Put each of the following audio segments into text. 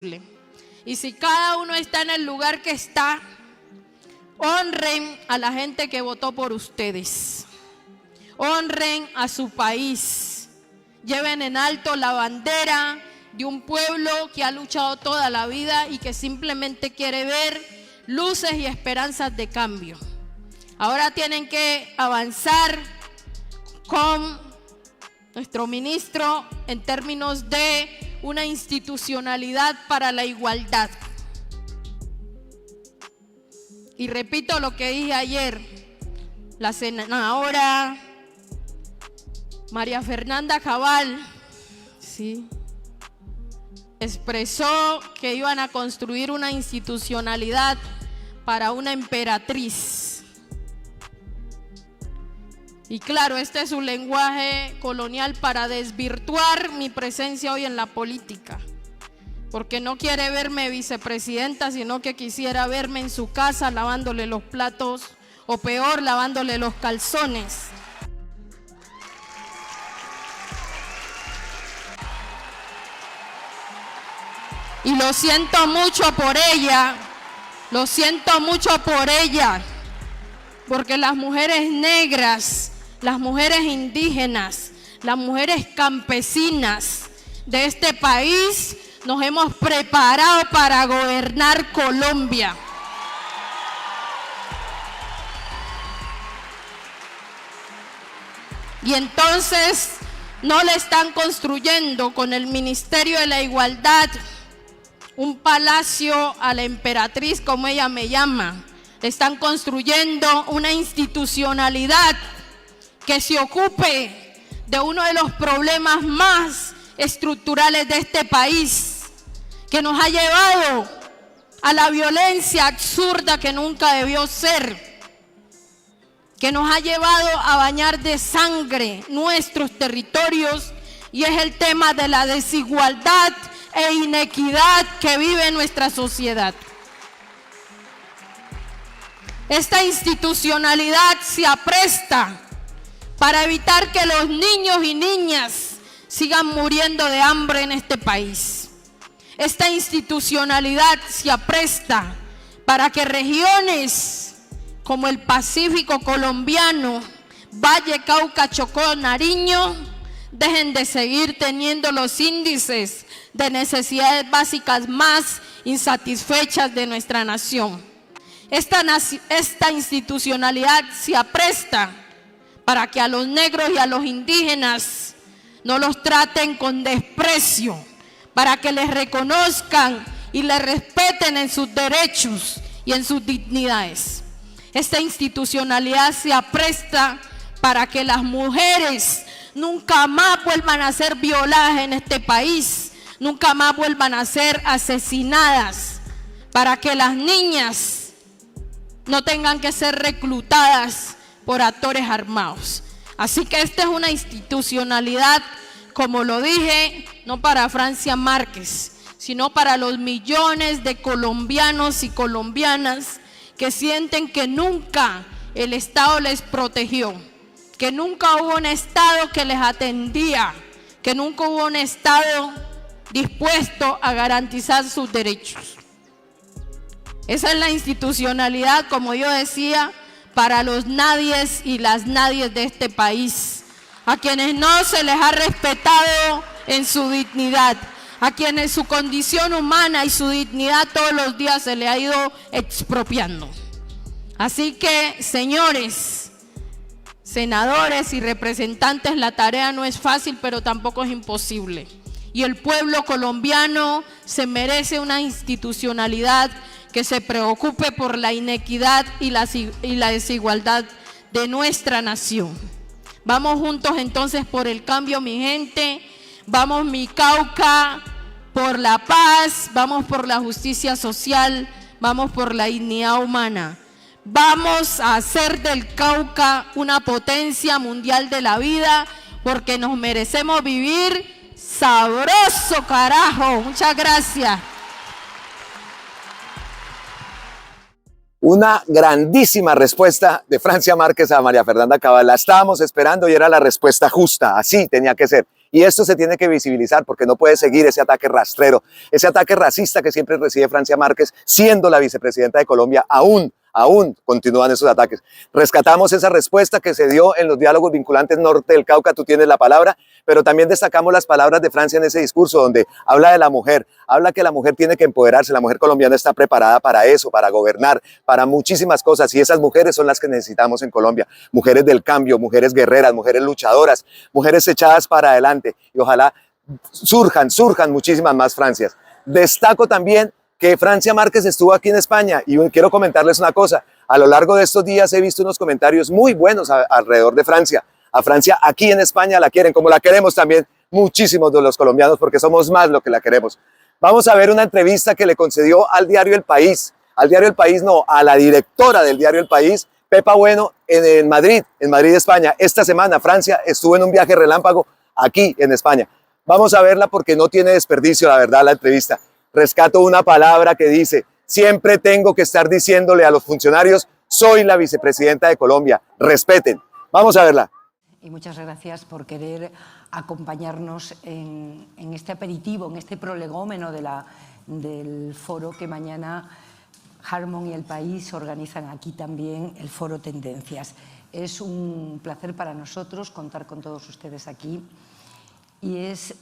Y si cada uno está en el lugar que está, honren a la gente que votó por ustedes. Honren a su país. Lleven en alto la bandera de un pueblo que ha luchado toda la vida y que simplemente quiere ver luces y esperanzas de cambio. Ahora tienen que avanzar con nuestro ministro en términos de una institucionalidad para la igualdad. Y repito lo que dije ayer, la senadora María Fernanda Cabal, sí, expresó que iban a construir una institucionalidad para una emperatriz. Y claro, este es un lenguaje colonial para desvirtuar mi presencia hoy en la política, porque no quiere verme vicepresidenta, sino que quisiera verme en su casa lavándole los platos, o peor, lavándole los calzones. Y lo siento mucho por ella, lo siento mucho por ella, porque las mujeres negras, las mujeres indígenas, las mujeres campesinas de este país nos hemos preparado para gobernar Colombia. Y entonces no le están construyendo con el Ministerio de la Igualdad un palacio a la emperatriz, como ella me llama. Le están construyendo una institucionalidad que se ocupe de uno de los problemas más estructurales de este país, que nos ha llevado a la violencia absurda que nunca debió ser, que nos ha llevado a bañar de sangre nuestros territorios, y es el tema de la desigualdad e inequidad que vive nuestra sociedad. Esta institucionalidad se apresta para evitar que los niños y niñas sigan muriendo de hambre en este país. Esta institucionalidad se apresta para que regiones como el Pacífico colombiano, Valle, Cauca, Chocó, Nariño, dejen de seguir teniendo los índices de necesidades básicas más insatisfechas de nuestra nación. Esta institucionalidad se apresta para que a los negros y a los indígenas no los traten con desprecio, para que les reconozcan y les respeten en sus derechos y en sus dignidades. Esta institucionalidad se apresta para que las mujeres nunca más vuelvan a ser violadas en este país, nunca más vuelvan a ser asesinadas, para que las niñas no tengan que ser reclutadas por actores armados. Así que esta es una institucionalidad, como lo dije, no para Francia Márquez, sino para los millones de colombianos y colombianas que sienten que nunca el Estado les protegió, que nunca hubo un Estado que les atendía, que nunca hubo un Estado dispuesto a garantizar sus derechos. Esa es la institucionalidad, como yo decía, para los nadies y las nadies de este país, a quienes no se les ha respetado en su dignidad, a quienes su condición humana y su dignidad todos los días se le ha ido expropiando. Así que, señores, senadores y representantes, la tarea no es fácil, pero tampoco es imposible. Y el pueblo colombiano se merece una institucionalidad que se preocupe por la inequidad y la desigualdad de nuestra nación. Vamos juntos entonces por el cambio, mi gente. Vamos, mi Cauca, por la paz, vamos por la justicia social, vamos por la dignidad humana. Vamos a hacer del Cauca una potencia mundial de la vida, porque nos merecemos vivir sabroso, carajo. Muchas gracias. Una grandísima respuesta de Francia Márquez a María Fernanda Cabal. La estábamos esperando y era la respuesta justa, así tenía que ser. Y esto se tiene que visibilizar porque no puede seguir ese ataque rastrero, ese ataque racista que siempre recibe Francia Márquez, siendo la vicepresidenta de Colombia. Aún continúan esos ataques. Rescatamos esa respuesta que se dio en los diálogos vinculantes Norte del Cauca, tú tienes la palabra, pero también destacamos las palabras de Francia en ese discurso donde habla de la mujer, habla que la mujer tiene que empoderarse, la mujer colombiana está preparada para eso, para gobernar, para muchísimas cosas, y esas mujeres son las que necesitamos en Colombia, mujeres del cambio, mujeres guerreras, mujeres luchadoras, mujeres echadas para adelante, y ojalá surjan muchísimas más Francias. Destaco también que Francia Márquez estuvo aquí en España y quiero comentarles una cosa, a lo largo de estos días he visto unos comentarios muy buenos alrededor de Francia. A Francia aquí en España la quieren, como la queremos también muchísimos de los colombianos, porque somos más lo que la queremos. Vamos a ver una entrevista que le concedió al diario El País, a la directora del diario El País, Pepa Bueno, en Madrid, España. Esta semana Francia estuvo en un viaje relámpago aquí en España. Vamos a verla porque no tiene desperdicio, la verdad, la entrevista. Rescato una palabra que dice, siempre tengo que estar diciéndole a los funcionarios, soy la vicepresidenta de Colombia, respeten. Vamos a verla. Y muchas gracias por querer acompañarnos en este aperitivo, en este prolegómeno del foro que mañana Harmon y El País organizan aquí también, el foro Tendencias. Es un placer para nosotros contar con todos ustedes aquí y es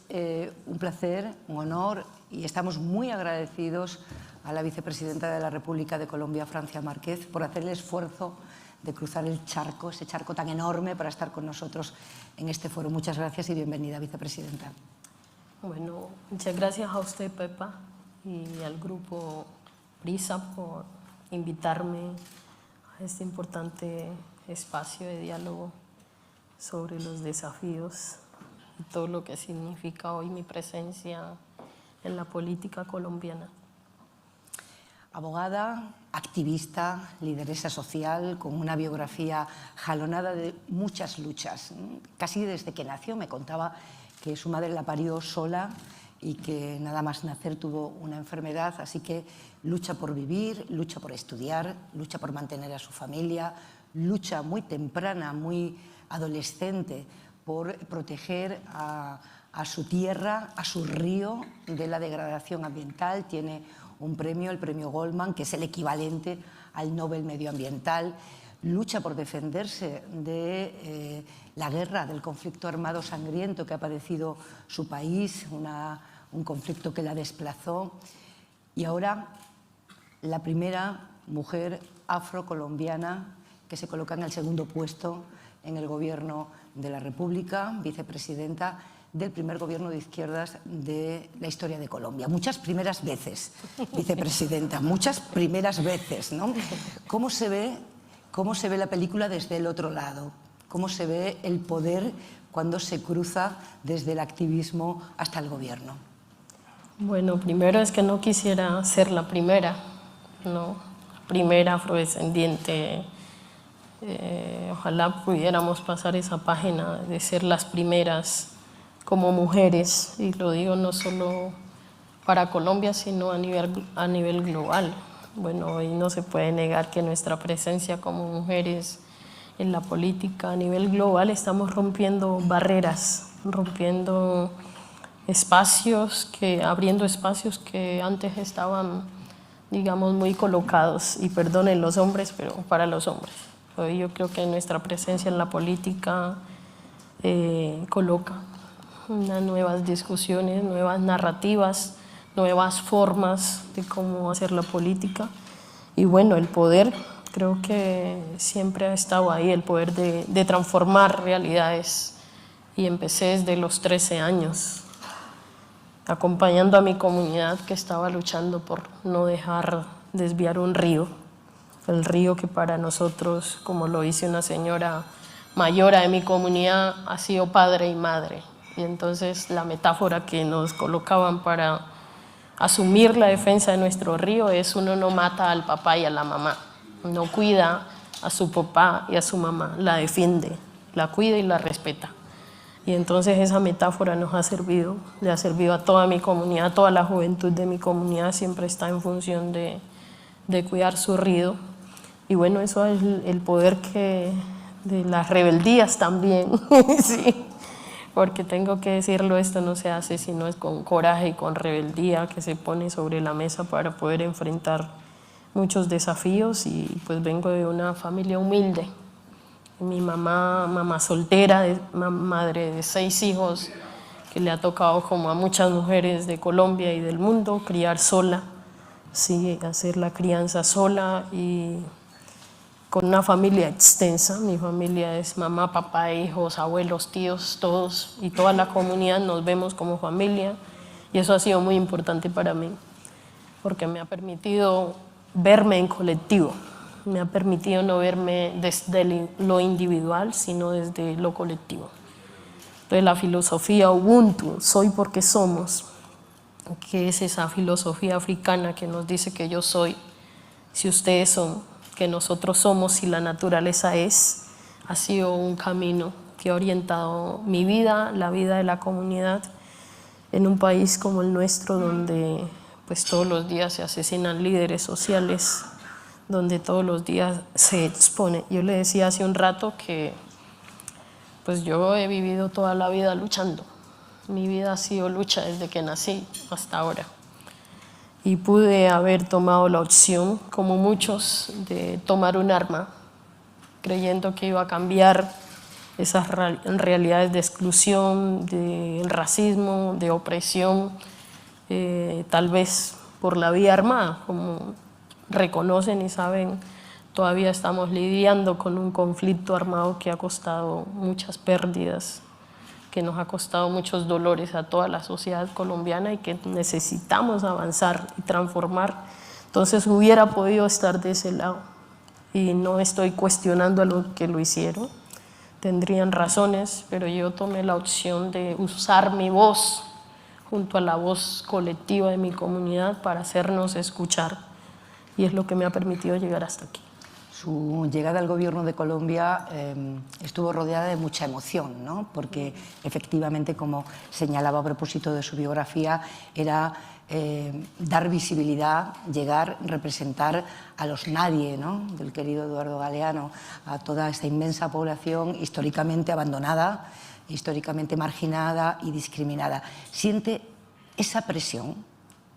un placer, un honor, y estamos muy agradecidos a la vicepresidenta de la República de Colombia, Francia Márquez, por hacer el esfuerzo de cruzar el charco, ese charco tan enorme, para estar con nosotros en este foro. Muchas gracias y bienvenida, vicepresidenta. Bueno, muchas gracias a usted, Pepa, y al grupo Prisa por invitarme a este importante espacio de diálogo sobre los desafíos y todo lo que significa hoy mi presencia en la política colombiana. Abogada, activista, lideresa social, con una biografía jalonada de muchas luchas. Casi desde que nació me contaba que su madre la parió sola y que nada más nacer tuvo una enfermedad, así que lucha por vivir, lucha por estudiar, lucha por mantener a su familia, lucha muy temprana, muy adolescente, por proteger a su tierra, a su río de la degradación ambiental. Tiene un premio, el premio Goldman, que es el equivalente al Nobel Medioambiental. Lucha por defenderse de la guerra, del conflicto armado sangriento que ha padecido su país, un conflicto que la desplazó. Y ahora la primera mujer afrocolombiana que se coloca en el segundo puesto en el gobierno de la República, vicepresidenta del primer gobierno de izquierdas de la historia de Colombia. Muchas primeras veces, vicepresidenta, muchas primeras veces, ¿no? ¿Cómo se ve la película desde el otro lado? ¿Cómo se ve el poder cuando se cruza desde el activismo hasta el gobierno? Bueno, primero es que no quisiera ser la primera, ¿no? Primera afrodescendiente. Ojalá pudiéramos pasar esa página de ser las primeras como mujeres, y lo digo no solo para Colombia, sino a nivel global. Bueno, hoy no se puede negar que nuestra presencia como mujeres en la política a nivel global estamos rompiendo barreras, rompiendo espacios, abriendo espacios que antes estaban, digamos, muy colocados, y perdonen los hombres, pero para los hombres. Hoy yo creo que nuestra presencia en la política coloca nuevas discusiones, nuevas narrativas, nuevas formas de cómo hacer la política. Y bueno, el poder creo que siempre ha estado ahí, el poder de transformar realidades. Y empecé desde los 13 años, acompañando a mi comunidad que estaba luchando por no dejar desviar un río. El río que para nosotros, como lo dice una señora mayor de mi comunidad, ha sido padre y madre. Y entonces la metáfora que nos colocaban para asumir la defensa de nuestro río es: uno no mata al papá y a la mamá, no cuida a su papá y a su mamá, la defiende, la cuida y la respeta. Y entonces esa metáfora nos ha servido, le ha servido a toda mi comunidad, toda la juventud de mi comunidad siempre está en función de cuidar su río. Y bueno, eso es el poder de las rebeldías también, sí. porque tengo que decirlo, esto no se hace sino es con coraje y con rebeldía que se pone sobre la mesa para poder enfrentar muchos desafíos. Y pues vengo de una familia humilde. Mi mamá soltera, madre de 6 hijos, que le ha tocado, como a muchas mujeres de Colombia y del mundo, criar sola, sí, hacer la crianza sola, y con una familia extensa. Mi familia es mamá, papá, hijos, abuelos, tíos, todos, y toda la comunidad nos vemos como familia, y eso ha sido muy importante para mí, porque me ha permitido verme en colectivo, me ha permitido no verme desde lo individual, sino desde lo colectivo. Entonces la filosofía Ubuntu, soy porque somos, que es esa filosofía africana que nos dice que yo soy si ustedes son, que nosotros somos si la naturaleza es, ha sido un camino que ha orientado mi vida, la vida de la comunidad, en un país como el nuestro, donde pues todos los días se asesinan líderes sociales, donde todos los días se expone. Yo le decía hace un rato que pues yo he vivido toda la vida luchando. Mi vida ha sido lucha desde que nací hasta ahora. Y pude haber tomado la opción, como muchos, de tomar un arma, creyendo que iba a cambiar esas realidades de exclusión, de racismo, de opresión, tal vez por la vía armada, como reconocen y saben. Todavía estamos lidiando con un conflicto armado que ha costado muchas pérdidas, que nos ha costado muchos dolores a toda la sociedad colombiana, y que necesitamos avanzar y transformar. Entonces hubiera podido estar de ese lado, y no estoy cuestionando a los que lo hicieron, tendrían razones, pero yo tomé la opción de usar mi voz junto a la voz colectiva de mi comunidad para hacernos escuchar, y es lo que me ha permitido llegar hasta aquí. Su llegada al gobierno de Colombia estuvo rodeada de mucha emoción, ¿no? Porque efectivamente, como señalaba a propósito de su biografía, era dar visibilidad, llegar, representar a los nadie, ¿no? Del querido Eduardo Galeano, a toda esta inmensa población históricamente abandonada, históricamente marginada y discriminada. ¿Siente esa presión,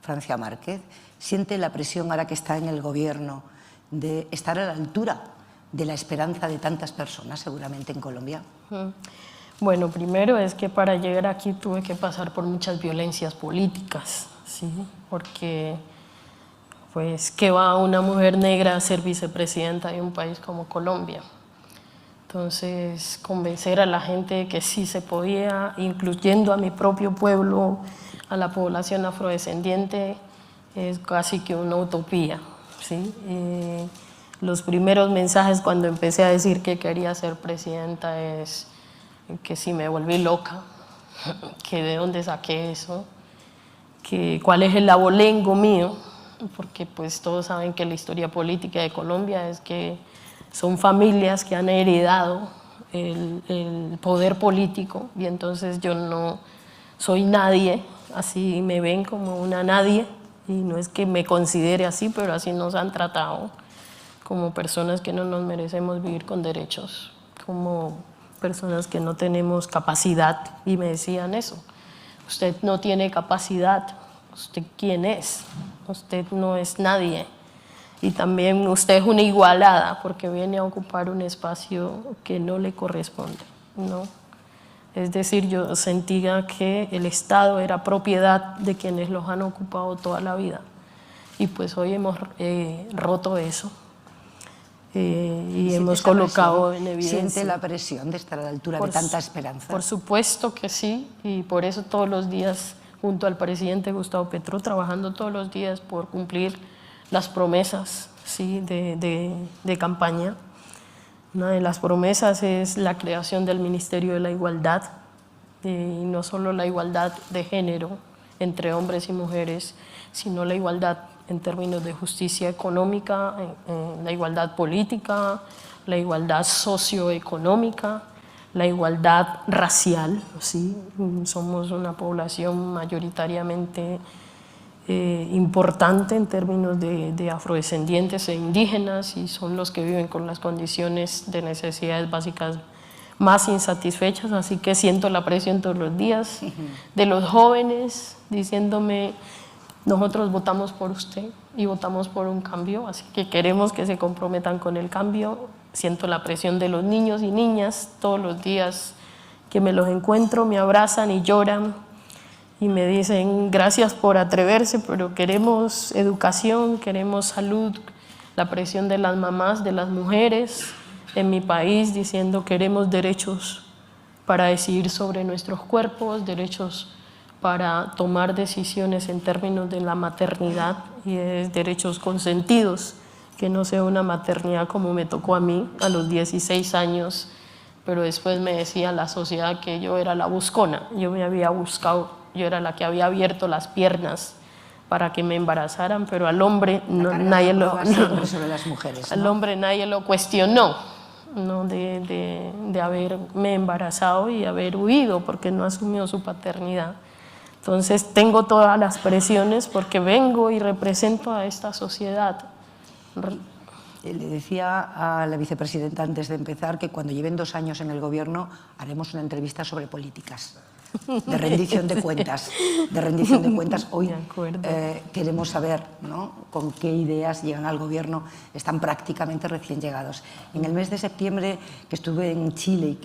Francia Márquez? ¿Siente la presión ahora que está en el gobierno de estar a la altura de la esperanza de tantas personas, seguramente en Colombia? Bueno, primero es que para llegar aquí tuve que pasar por muchas violencias políticas, ¿sí? Porque, pues, ¿qué va una mujer negra a ser vicepresidenta de un país como Colombia? Entonces, convencer a la gente de que sí se podía, incluyendo a mi propio pueblo, a la población afrodescendiente, es casi que una utopía. ¿Sí? Los primeros mensajes cuando empecé a decir que quería ser presidenta es que si me volví loca, que de dónde saqué eso, que cuál es el abolengo mío, porque pues todos saben que la historia política de Colombia es que son familias que han heredado el poder político, y entonces yo no soy nadie, así me ven como una nadie. Y no es que me considere así, pero así nos han tratado, como personas que no nos merecemos vivir con derechos, como personas que no tenemos capacidad. Y me decían eso: usted no tiene capacidad, ¿usted quién es? Usted no es nadie. Y también usted es una igualada, porque viene a ocupar un espacio que no le corresponde, ¿no? Es decir, yo sentía que el Estado era propiedad de quienes los han ocupado toda la vida. Y pues hoy hemos roto eso, y hemos colocado en evidencia. ¿Siente la presión de estar a la altura de tanta esperanza? Por supuesto que sí, y por eso todos los días, junto al presidente Gustavo Petro, trabajando todos los días por cumplir las promesas, ¿sí? de campaña. Una de las promesas es la creación del Ministerio de la Igualdad, y no solo la igualdad de género entre hombres y mujeres, sino la igualdad en términos de justicia económica, la igualdad política, la igualdad socioeconómica, la igualdad racial, ¿sí? Somos una población mayoritariamente importante en términos de afrodescendientes e indígenas, y son los que viven con las condiciones de necesidades básicas más insatisfechas, así que siento la presión todos los días de los jóvenes diciéndome: nosotros votamos por usted y votamos por un cambio, así que queremos que se comprometan con el cambio. Siento la presión de los niños y niñas todos los días que me los encuentro, me abrazan y lloran y me dicen: gracias por atreverse, pero queremos educación, queremos salud. La presión de las mamás, de las mujeres en mi país diciendo: queremos derechos para decidir sobre nuestros cuerpos, derechos para tomar decisiones en términos de la maternidad y derechos consentidos, que no sea una maternidad como me tocó a mí a los 16 años, pero después me decía la sociedad que yo era la buscona, yo me había buscado, yo era la que había abierto las piernas para que me embarazaran, pero al hombre nadie lo sobre las mujeres, ¿no? Al hombre nadie lo cuestionó, ¿no? de haberme embarazado y haber huido porque no asumió su paternidad. Entonces tengo todas las presiones porque vengo y represento a esta sociedad. Le decía a la vicepresidenta antes de empezar que cuando lleven 2 años en el gobierno haremos una entrevista sobre políticas, de rendición de cuentas. Hoy queremos saber, ¿no?, con qué ideas llegan al gobierno. Están prácticamente recién llegados. En el mes de septiembre, que estuve en Chile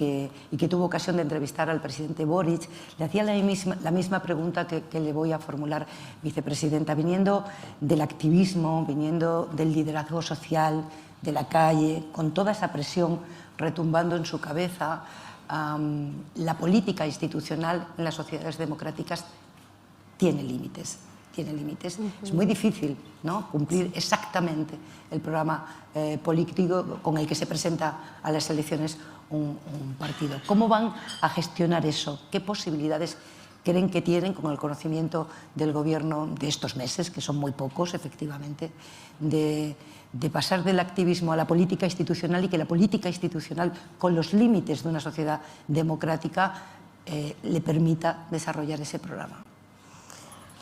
y que tuve ocasión de entrevistar al presidente Boric, le hacía la misma pregunta que le voy a formular, vicepresidenta. Viniendo del activismo, viniendo del liderazgo social, de la calle, con toda esa presión retumbando en su cabeza, la política institucional en las sociedades democráticas tiene límites. Es muy difícil, ¿no?, cumplir exactamente el programa político con el que se presenta a las elecciones un partido. ¿Cómo van a gestionar eso? ¿Qué posibilidades creen que tienen, con el conocimiento del gobierno de estos meses, que son muy pocos, efectivamente, de pasar del activismo a la política institucional, y que la política institucional, con los límites de una sociedad democrática, le permita desarrollar ese programa?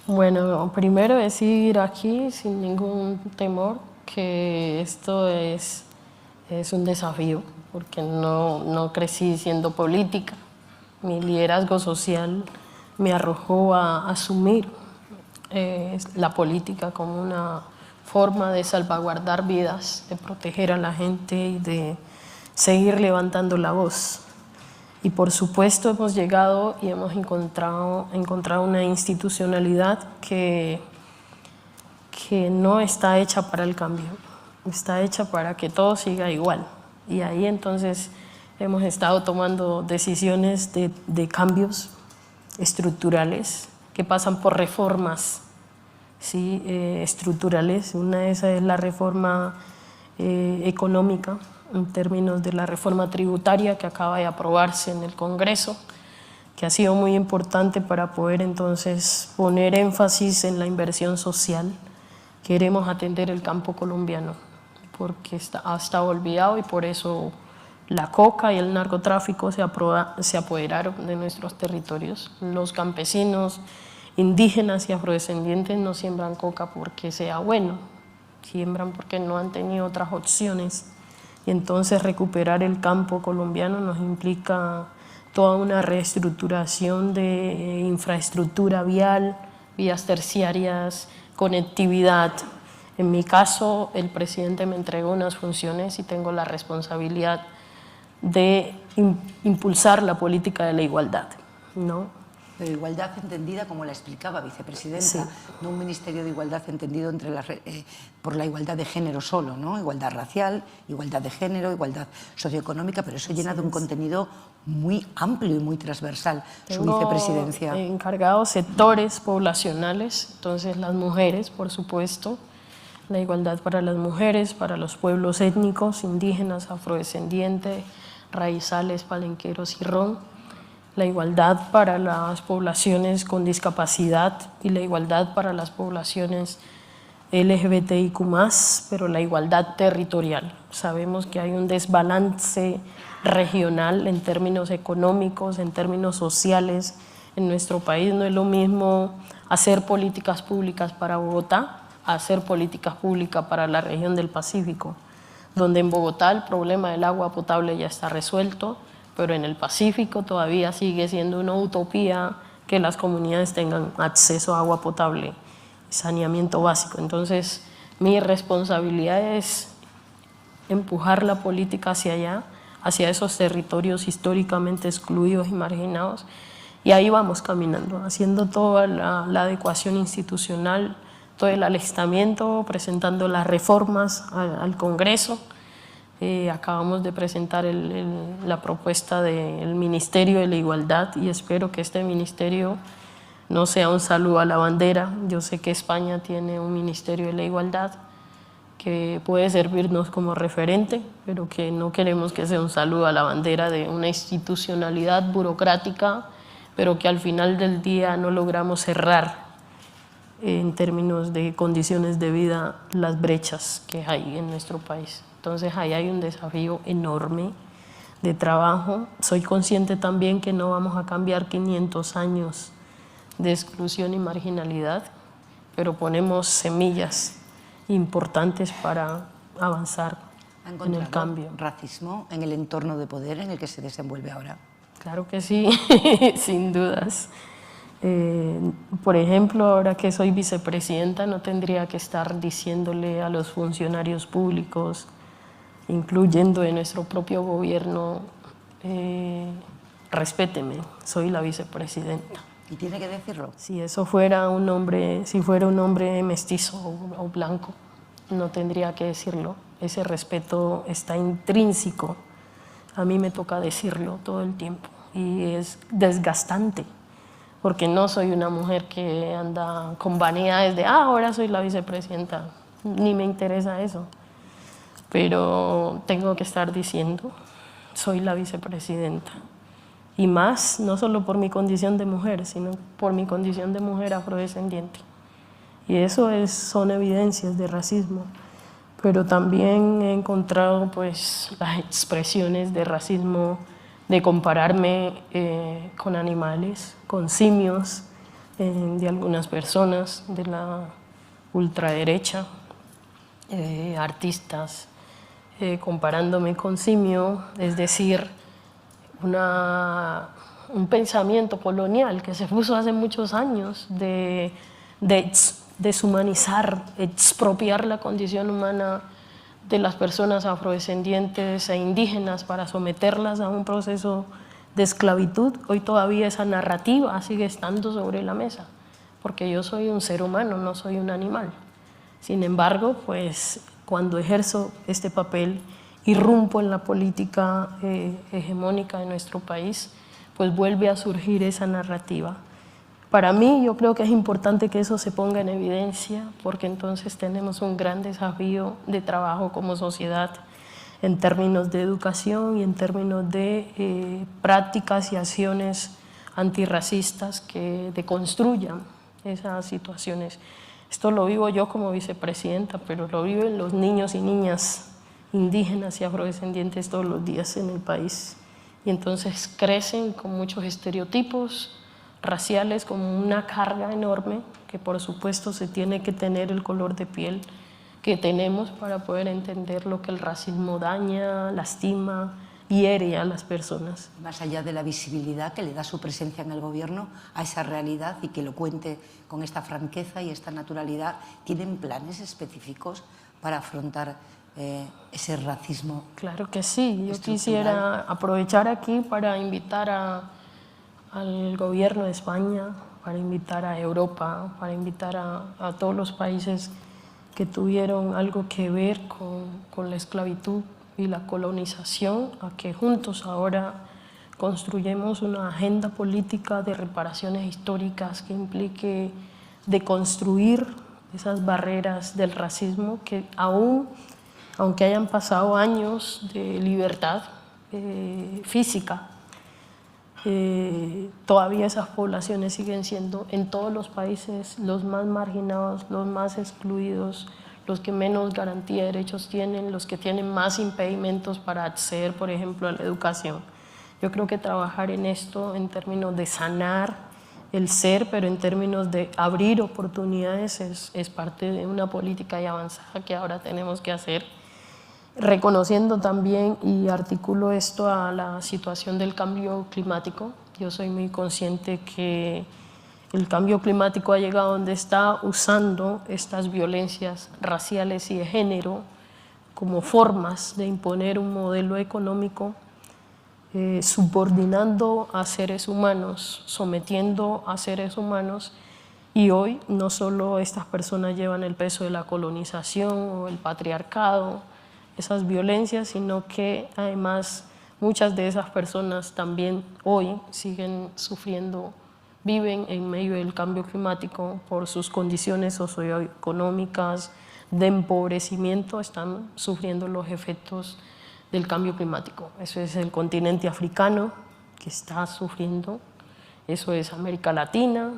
Bueno, primero decir aquí, sin ningún temor, que esto es un desafío, porque no crecí siendo política. Mi liderazgo social me arrojó a asumir la política como una forma de salvaguardar vidas, de proteger a la gente y de seguir levantando la voz. Y por supuesto hemos llegado y hemos encontrado una institucionalidad que no está hecha para el cambio, está hecha para que todo siga igual. Y ahí entonces hemos estado tomando decisiones de cambios estructurales que pasan por reformas, ¿sí?, estructurales. Una de esas es la reforma económica, en términos de la reforma tributaria que acaba de aprobarse en el Congreso, que ha sido muy importante para poder entonces poner énfasis en la inversión social. Queremos atender el campo colombiano porque ha estado olvidado, y por eso la coca y el narcotráfico se apoderaron de nuestros territorios. Los campesinos, indígenas y afrodescendientes no siembran coca porque sea bueno, siembran porque no han tenido otras opciones. Y entonces recuperar el campo colombiano nos implica toda una reestructuración de infraestructura vial, vías terciarias, conectividad. En mi caso, el presidente me entregó unas funciones y tengo la responsabilidad de impulsar la política de la igualdad, ¿no? Pero igualdad entendida como la explicaba, vicepresidenta, sí, no un ministerio de igualdad entendido por la igualdad de género solo, ¿no? Igualdad racial, igualdad de género, igualdad socioeconómica, pero eso llena de un contenido muy amplio y muy transversal. Su vicepresidencia. Encargados sectores poblacionales, entonces las mujeres, por supuesto, la igualdad para las mujeres, para los pueblos étnicos, indígenas, afrodescendientes, raizales, palenqueros y ron. La igualdad para las poblaciones con discapacidad y la igualdad para las poblaciones LGBTIQ+, pero la igualdad territorial. Sabemos que hay un desbalance regional en términos económicos, en términos sociales. En nuestro país no es lo mismo hacer políticas públicas para Bogotá a hacer políticas públicas para la región del Pacífico, donde en Bogotá el problema del agua potable ya está resuelto, pero en el Pacífico todavía sigue siendo una utopía que las comunidades tengan acceso a agua potable, saneamiento básico. Entonces, mi responsabilidad es empujar la política hacia allá, hacia esos territorios históricamente excluidos y marginados, y ahí vamos caminando, haciendo toda la adecuación institucional, todo el alistamiento, presentando las reformas al Congreso. Acabamos de presentar la propuesta del Ministerio de la Igualdad y espero que este ministerio no sea un saludo a la bandera. Yo sé que España tiene un Ministerio de la Igualdad que puede servirnos como referente, pero que no queremos que sea un saludo a la bandera de una institucionalidad burocrática, pero que al final del día no logramos cerrar en términos de condiciones de vida las brechas que hay en nuestro país. Entonces ahí hay un desafío enorme de trabajo. Soy consciente también que no vamos a cambiar 500 años de exclusión y marginalidad, pero ponemos semillas importantes para avanzar en el cambio. ¿Racismo en el entorno de poder en el que se desenvuelve ahora? Claro que sí, sin dudas. Por ejemplo, ahora que soy vicepresidenta, no tendría que estar diciéndole a los funcionarios públicos, incluyendo en nuestro propio gobierno, respéteme, soy la vicepresidenta. ¿Y tiene que decirlo? Si eso fuera un hombre, si fuera un hombre mestizo o blanco, no tendría que decirlo. Ese respeto está intrínseco. A mí me toca decirlo todo el tiempo y es desgastante, porque no soy una mujer que anda con vanidades de ahora soy la vicepresidenta, ni me interesa eso, pero tengo que estar diciendo soy la vicepresidenta, y más, no solo por mi condición de mujer, sino por mi condición de mujer afrodescendiente, y eso son evidencias de racismo. Pero también he encontrado pues las expresiones de racismo, de compararme con animales, con simios de algunas personas de la ultraderecha, artistas, comparándome con simio, es decir, un pensamiento colonial que se puso hace muchos años de deshumanizar, expropiar la condición humana de las personas afrodescendientes e indígenas para someterlas a un proceso de esclavitud. Hoy todavía esa narrativa sigue estando sobre la mesa, porque yo soy un ser humano, no soy un animal. Sin embargo, pues cuando ejerzo este papel, irrumpo en la política hegemónica de nuestro país, pues vuelve a surgir esa narrativa. Para mí, yo creo que es importante que eso se ponga en evidencia, porque entonces tenemos un gran desafío de trabajo como sociedad en términos de educación y en términos de prácticas y acciones antirracistas que deconstruyan esas situaciones. Esto lo vivo yo como vicepresidenta, pero lo viven los niños y niñas indígenas y afrodescendientes todos los días en el país. Y entonces crecen con muchos estereotipos raciales, como una carga enorme que por supuesto se tiene que tener el color de piel que tenemos para poder entender lo que el racismo daña, lastima, hiere a las personas. Más allá de la visibilidad que le da su presencia en el gobierno a esa realidad y que lo cuente con esta franqueza y esta naturalidad, ¿tienen planes específicos para afrontar ese racismo? Claro que sí. Yo quisiera aprovechar aquí para invitar al gobierno de España, para invitar a Europa, para invitar a todos los países que tuvieron algo que ver con la esclavitud y la colonización, a que juntos ahora construyamos una agenda política de reparaciones históricas que implique deconstruir esas barreras del racismo que aunque hayan pasado años de libertad física, todavía esas poblaciones siguen siendo en todos los países los más marginados, los más excluidos, los que menos garantía de derechos tienen, los que tienen más impedimentos para acceder, por ejemplo, a la educación. Yo creo que trabajar en esto en términos de sanar el ser, pero en términos de abrir oportunidades es parte de una política y avanzada que ahora tenemos que hacer. reconociendo también, y articulo esto a la situación del cambio climático. Yo soy muy consciente que el cambio climático ha llegado donde está, usando estas violencias raciales y de género como formas de imponer un modelo económico, subordinando a seres humanos, sometiendo a seres humanos. Y hoy no solo estas personas llevan el peso de la colonización o el patriarcado, esas violencias, sino que además muchas de esas personas también hoy siguen sufriendo, viven en medio del cambio climático por sus condiciones socioeconómicas de empobrecimiento, están sufriendo los efectos del cambio climático. Eso es el continente africano que está sufriendo, eso es América Latina,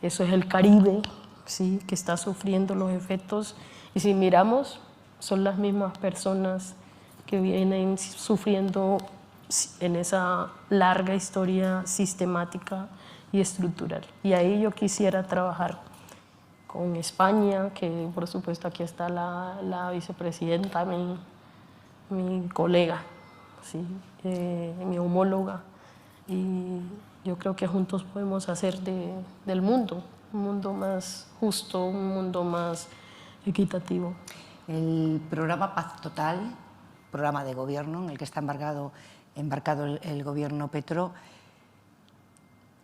eso es el Caribe, ¿sí?, que está sufriendo los efectos. Y si miramos, son las mismas personas que vienen sufriendo en esa larga historia sistemática y estructural. Y ahí yo quisiera trabajar con España, que por supuesto aquí está la vicepresidenta, mi colega, ¿sí?, mi homóloga, y yo creo que juntos podemos hacer del mundo un mundo más justo, un mundo más equitativo. El programa Paz Total, programa de gobierno en el que está embarcado el gobierno Petro,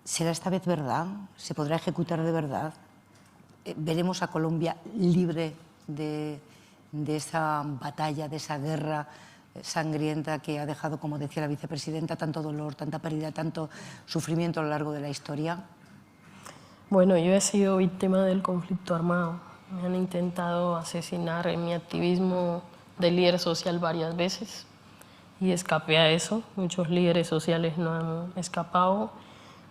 ¿será esta vez verdad? ¿Se podrá ejecutar de verdad? ¿Veremos a Colombia libre de esa batalla, de esa guerra sangrienta que ha dejado, como decía la vicepresidenta, tanto dolor, tanta pérdida, tanto sufrimiento a lo largo de la historia? Bueno, yo he sido víctima del conflicto armado. Me han intentado asesinar en mi activismo de líder social varias veces y escapé a eso. Muchos líderes sociales no han escapado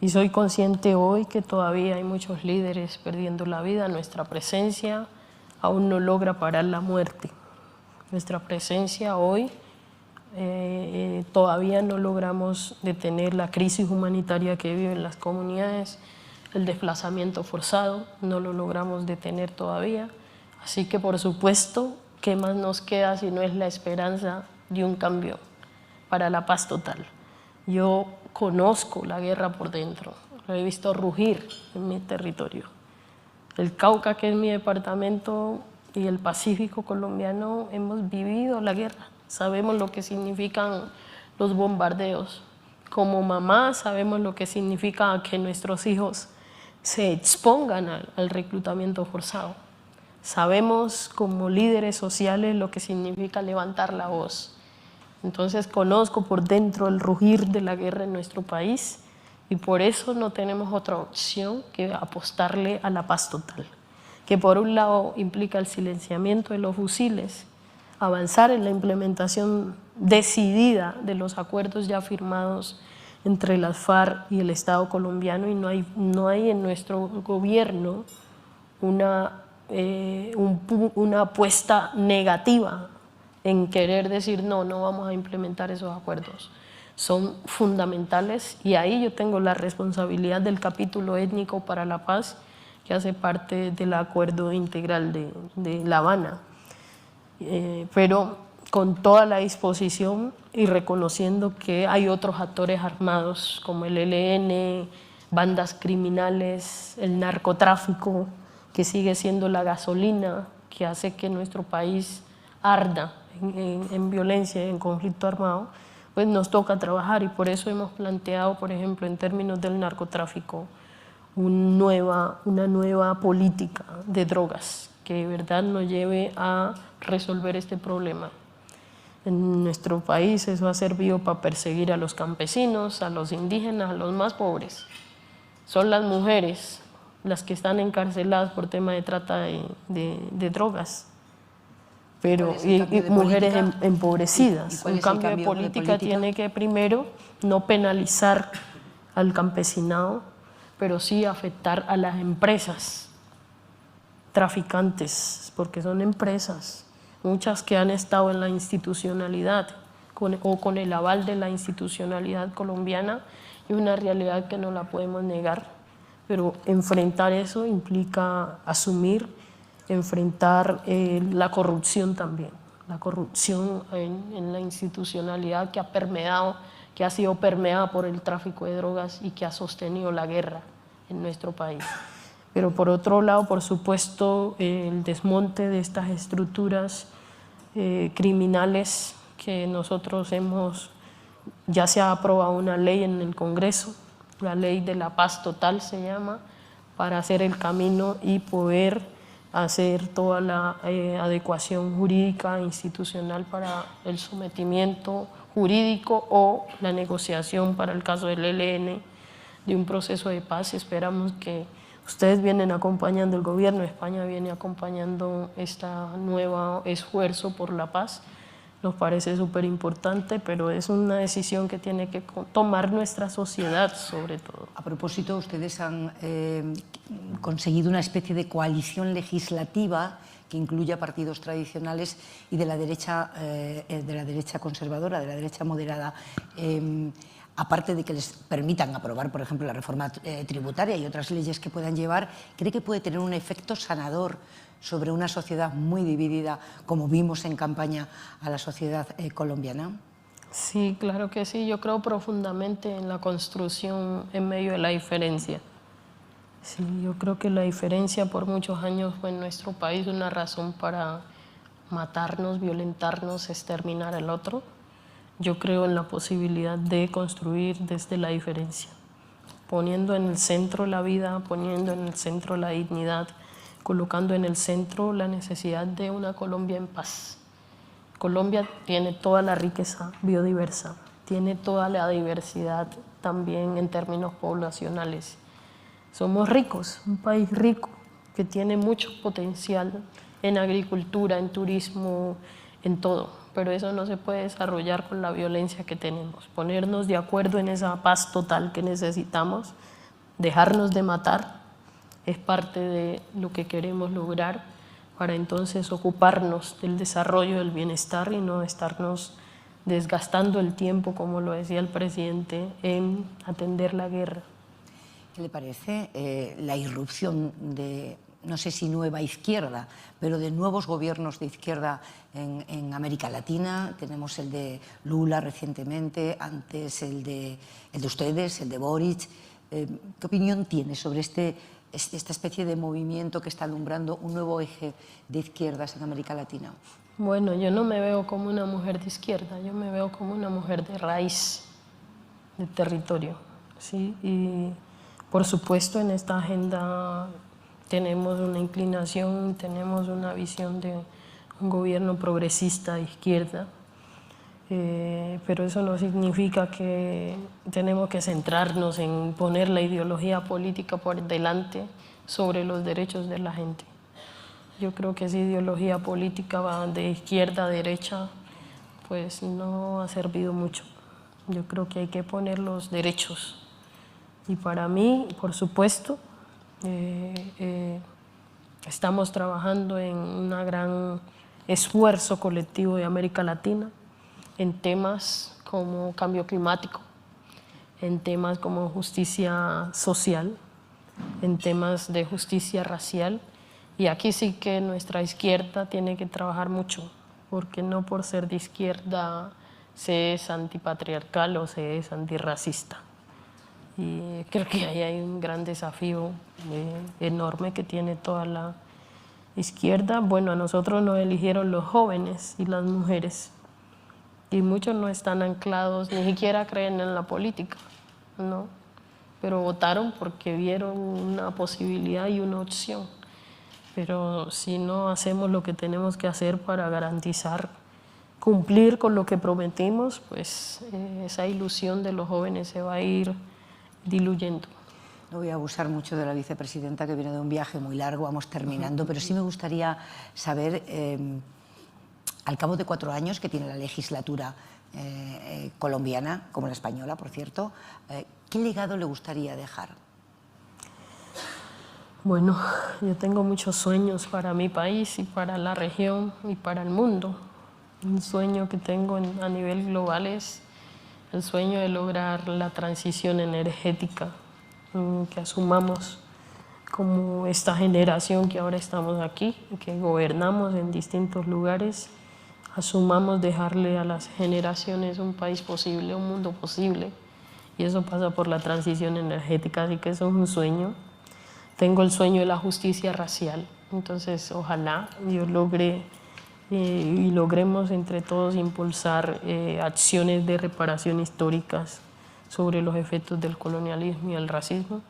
y soy consciente hoy que todavía hay muchos líderes perdiendo la vida. Nuestra presencia aún no logra parar la muerte. Nuestra presencia hoy todavía no logramos detener la crisis humanitaria que viven las comunidades, el desplazamiento forzado, no lo logramos detener todavía. Así que, por supuesto, ¿qué más nos queda si no es la esperanza de un cambio para la paz total? Yo conozco la guerra por dentro, lo he visto rugir en mi territorio. El Cauca, que es mi departamento, y el Pacífico colombiano, hemos vivido la guerra. Sabemos lo que significan los bombardeos. Como mamá sabemos lo que significa que nuestros hijos se expongan al reclutamiento forzado. Sabemos como líderes sociales lo que significa levantar la voz. Entonces conozco por dentro el rugir de la guerra en nuestro país y por eso no tenemos otra opción que apostarle a la paz total, que por un lado implica el silenciamiento de los fusiles, avanzar en la implementación decidida de los acuerdos ya firmados entre las FARC y el Estado colombiano, y no hay en nuestro gobierno una apuesta negativa en querer decir no vamos a implementar esos acuerdos. Son fundamentales y ahí yo tengo la responsabilidad del capítulo étnico para la paz, que hace parte del acuerdo integral de La Habana. Pero con toda la disposición y reconociendo que hay otros actores armados como el ELN, bandas criminales, el narcotráfico, que sigue siendo la gasolina que hace que nuestro país arda en violencia, en conflicto armado, pues nos toca trabajar y por eso hemos planteado, por ejemplo, en términos del narcotráfico, una nueva política de drogas que de verdad nos lleve a resolver este problema. En nuestro país eso ha servido para perseguir a los campesinos, a los indígenas, a los más pobres. Son las mujeres las que están encarceladas por tema de trata de drogas, pero y mujeres empobrecidas. Un cambio de política tiene que primero no penalizar al campesinado, pero sí afectar a las empresas traficantes, porque son empresas, muchas que han estado en la institucionalidad o con el aval de la institucionalidad colombiana, y una realidad que no la podemos negar, pero enfrentar eso implica asumir, enfrentar la corrupción también. la corrupción en la institucionalidad que ha permeado, que ha sido permeada por el tráfico de drogas y que ha sostenido la guerra en nuestro país. Pero por otro lado, por supuesto, el desmonte de estas estructuras criminales que nosotros ya se ha aprobado una ley en el Congreso, la ley de la paz total se llama, para hacer el camino y poder hacer toda la adecuación jurídica e institucional para el sometimiento jurídico o la negociación para el caso del ELN de un proceso de paz. Esperamos que ustedes vienen acompañando, el gobierno de España viene acompañando este nuevo esfuerzo por la paz. Nos parece súper importante, pero es una decisión que tiene que tomar nuestra sociedad sobre todo. A propósito, ustedes han conseguido una especie de coalición legislativa que incluya partidos tradicionales y de la derecha conservadora, de la derecha moderada. Aparte de que les permitan aprobar, por ejemplo, la reforma tributaria y otras leyes que puedan llevar, ¿cree que puede tener un efecto sanador sobre una sociedad muy dividida, como vimos en campaña a la sociedad colombiana? Sí, claro que sí. Yo creo profundamente en la construcción en medio de la diferencia. Sí, yo creo que la diferencia por muchos años fue en nuestro país una razón para matarnos, violentarnos, exterminar al otro. Yo creo en la posibilidad de construir desde la diferencia, poniendo en el centro la vida, poniendo en el centro la dignidad, colocando en el centro la necesidad de una Colombia en paz. Colombia tiene toda la riqueza biodiversa, tiene toda la diversidad también en términos poblacionales. Somos ricos, un país rico que tiene mucho potencial en agricultura, en turismo, en todo, pero eso no se puede desarrollar con la violencia que tenemos. Ponernos de acuerdo en esa paz total que necesitamos, dejarnos de matar, es parte de lo que queremos lograr para entonces ocuparnos del desarrollo del bienestar y no estarnos desgastando el tiempo, como lo decía el presidente, en atender la guerra. ¿Qué le parece la irrupción de, no sé si nueva izquierda, pero de nuevos gobiernos de izquierda en América Latina? Tenemos el de Lula recientemente, antes el de ustedes, el de Boric. ¿Qué opinión tiene sobre esta especie de movimiento que está alumbrando un nuevo eje de izquierdas en América Latina? Bueno, yo no me veo como una mujer de izquierda, yo me veo como una mujer de raíz, de territorio, ¿sí? Y por supuesto en esta agenda tenemos una inclinación, tenemos una visión de un gobierno progresista de izquierda, pero eso no significa que tenemos que centrarnos en poner la ideología política por delante sobre los derechos de la gente. Yo creo que esa ideología política va de izquierda a derecha, pues no ha servido mucho. Yo creo que hay que poner los derechos. Y para mí, por supuesto, estamos trabajando en un gran esfuerzo colectivo de América Latina en temas como cambio climático, en temas como justicia social, en temas de justicia racial. Y aquí sí que nuestra izquierda tiene que trabajar mucho, porque no por ser de izquierda se es antipatriarcal o se es antirracista. Y creo que ahí hay un gran desafío enorme que tiene toda la izquierda. Bueno, a nosotros nos eligieron los jóvenes y las mujeres, y muchos no están anclados, ni siquiera creen en la política, ¿no? Pero votaron porque vieron una posibilidad y una opción. Pero si no hacemos lo que tenemos que hacer para garantizar, cumplir con lo que prometimos, pues esa ilusión de los jóvenes se va a ir diluyendo. No voy a abusar mucho de la vicepresidenta, que viene de un viaje muy largo, vamos terminando, pero sí me gustaría saber, al cabo de 4 años que tiene la legislatura colombiana, como la española, por cierto, ¿qué legado le gustaría dejar? Bueno, yo tengo muchos sueños para mi país y para la región y para el mundo. Un sueño que tengo a nivel global es el sueño de lograr la transición energética, que asumamos como esta generación que ahora estamos aquí, que gobernamos en distintos lugares, asumamos dejarle a las generaciones un país posible, un mundo posible, y eso pasa por la transición energética, así que eso es un sueño. Tengo el sueño de la justicia racial, entonces ojalá yo logre y logremos entre todos impulsar acciones de reparación históricas sobre los efectos del colonialismo y el racismo.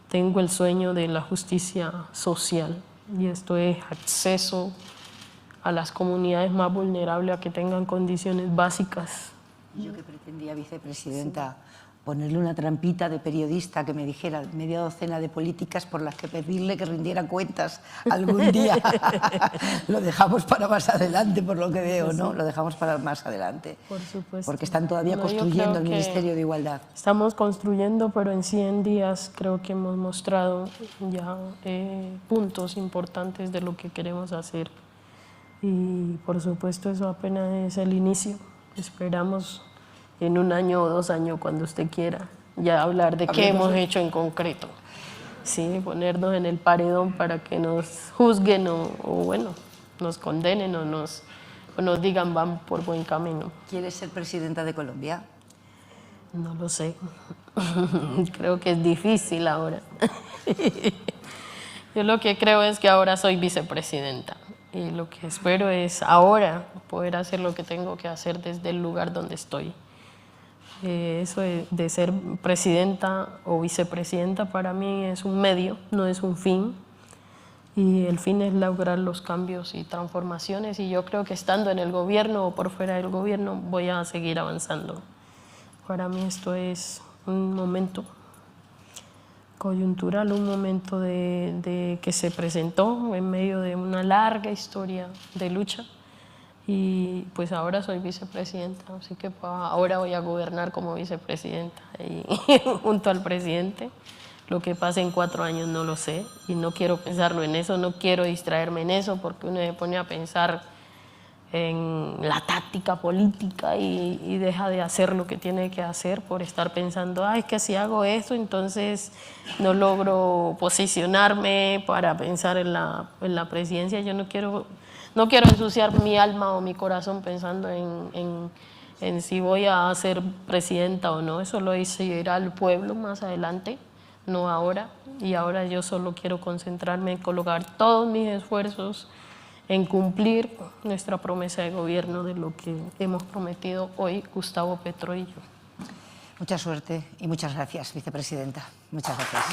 Tengo el sueño de la justicia social, y esto es acceso a las comunidades más vulnerables a que tengan condiciones básicas. Yo que pretendía, vicepresidenta, ponerle una trampita de periodista que me dijera media docena de políticas por las que pedirle que rindiera cuentas algún día. Lo dejamos para más adelante, por lo que veo, ¿no? Lo dejamos para más adelante. Por supuesto. Porque están todavía construyendo el Ministerio de Igualdad. Estamos construyendo, pero en 100 días creo que hemos mostrado ya puntos importantes de lo que queremos hacer. Y por supuesto eso apenas es el inicio. Esperamos en 1 año o 2 años, cuando usted quiera, ya hablar de qué hemos hecho en concreto. Sí, ponernos en el paredón para que nos juzguen o bueno, nos condenen o nos digan van por buen camino. ¿Quieres ser presidenta de Colombia? No lo sé. Creo que es difícil ahora. Yo lo que creo es que ahora soy vicepresidenta. Y lo que espero es ahora poder hacer lo que tengo que hacer desde el lugar donde estoy. Eso de ser presidenta o vicepresidenta para mí es un medio, no es un fin. Y el fin es lograr los cambios y transformaciones. Y yo creo que estando en el gobierno o por fuera del gobierno voy a seguir avanzando. Para mí esto es un momento coyuntural, un momento de que se presentó en medio de una larga historia de lucha. Y pues ahora soy vicepresidenta, así que ahora voy a gobernar como vicepresidenta y junto al presidente. Lo que pase en 4 años no lo sé y no quiero pensarlo en eso, no quiero distraerme en eso porque uno se pone a pensar en la táctica política y deja de hacer lo que tiene que hacer por estar pensando, ay, es que si hago esto entonces no logro posicionarme para pensar en la presidencia. Yo no quiero ensuciar mi alma o mi corazón pensando en si voy a ser presidenta o no. Eso lo decidirá el pueblo más adelante, no ahora. Y ahora yo solo quiero concentrarme en colocar todos mis esfuerzos en cumplir nuestra promesa de gobierno de lo que hemos prometido hoy Gustavo Petro y yo. Mucha suerte y muchas gracias, vicepresidenta. Muchas gracias.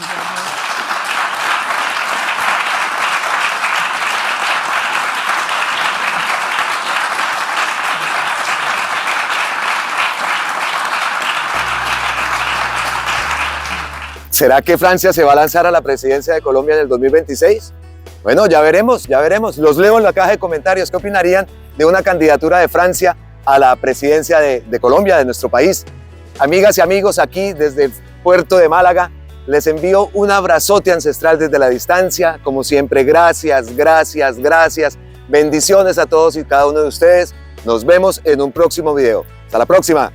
¿Será que Francia se va a lanzar a la presidencia de Colombia en el 2026? Bueno, ya veremos, ya veremos. Los leo en la caja de comentarios. ¿Qué opinarían de una candidatura de Francia a la presidencia de Colombia, de nuestro país? Amigas y amigos, aquí desde el puerto de Málaga, les envío un abrazote ancestral desde la distancia. Como siempre, gracias, gracias, gracias. Bendiciones a todos y cada uno de ustedes. Nos vemos en un próximo video. Hasta la próxima.